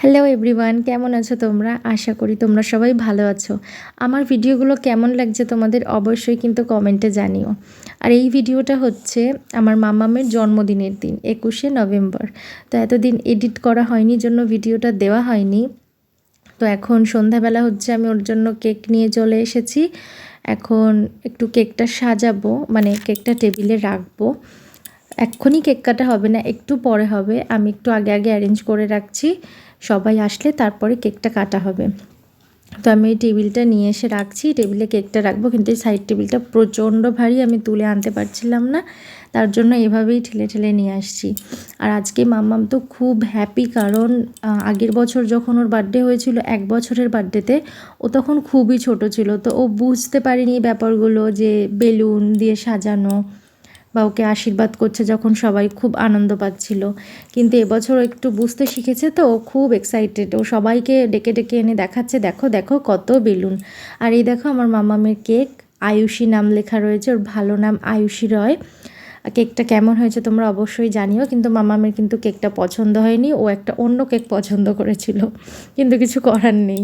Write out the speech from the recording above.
Hello everyone, কেমন আছো তোমরা? আশা করি তোমরা সবাই ভালো আছো। আমার ভিডিওগুলো কেমন লাগছে তোমাদের অবশ্যই কিন্তু কমেন্টে জানিও। আর এই ভিডিওটা হচ্ছে আমার মামামের জন্মদিনের দিন, 21শে নভেম্বর। তো এতদিন এডিট করা হয়নি জন্য ভিডিওটা দেওয়া হয়নি। তো এখন সন্ধ্যাবেলা হচ্ছে, আমি ওর জন্য কেক নিয়ে চলে এসেছি। এখন একটু কেকটা সাজাবো, মানে কেকটা টেবিলে রাখবো। এক্ষুনি কেক কাটা হবে না, একটু পরে হবে। আমি একটু আগে আগে অ্যারেঞ্জ করে রাখছি, সবাই আসলে তারপরে কেকটা কাটা হবে। তো আমি এই টেবিলটা নিয়ে এসে রাখছি, টেবিলে কেকটা রাখবো, কিন্তু এই সাইড টেবিলটা প্রচণ্ড ভারী, আমি তুলে আনতে পারছিলাম না, তার জন্য এভাবেই ঠেলে ঠেলে নিয়ে আসছি। আর আজকে মাম্মাম তো খুব হ্যাপি, কারণ আগের বছর যখন ওর বার্থডে হয়েছিল, 1 বছরের বার্থডেতে, ও তখন খুবই ছোট ছিল। তো ও বুঝতে পারেনি ব্যাপারগুলো, যে বেলুন দিয়ে সাজানো বা ওকে আশীর্বাদ করছে যখন সবাই খুব আনন্দ পাচ্ছিল। কিন্তু এবছর একটু বুঝতে শিখেছে, তো ও খুব এক্সাইটেড। ও সবাইকে ডেকে ডেকে এনে দেখাচ্ছে, দেখো দেখো কত বেলুন। আর এই দেখো আমার মামামের কেক, আয়ুষী নাম লেখা রয়েছে, ওর ভালো নাম আয়ুষী রয়। কেকটা কেমন হয়েছে তোমরা অবশ্যই জানিও। কিন্তু মামামের কিন্তু কেকটা পছন্দ হয়নি, ও একটা অন্য কেক পছন্দ করেছিল, কিন্তু কিছু করার নেই।